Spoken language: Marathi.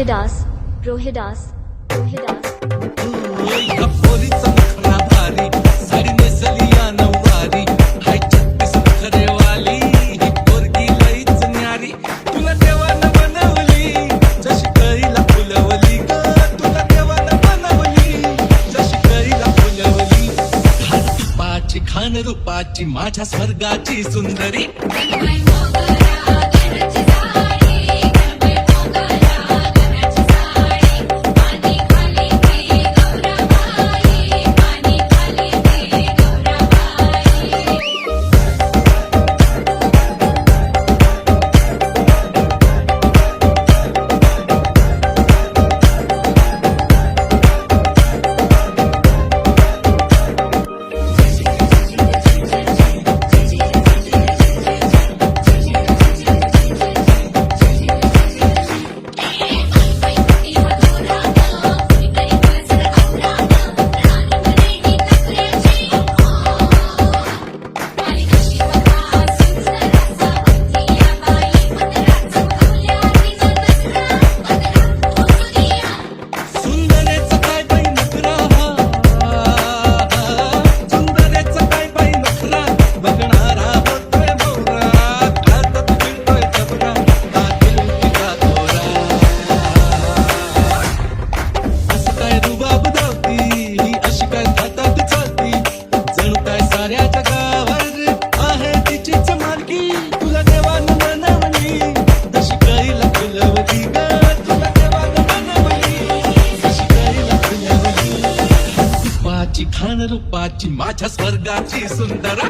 रोहिदास रोहिदास रोहिदास पोरीचा नखरा भारी साडी नेसली या नऊवारी हाय छत्तीस नखरेवाली ही पोरगी लईच न्यारी तुला देवानं बनवली जशी कळीला फुलवली ग तुला देवानं बनवली जशी कळीला फुलवली खान रूपाची माझ्या स्वर्गाची सुंदरी खान रूपाची माझ्या स्वर्गाची सुंदरा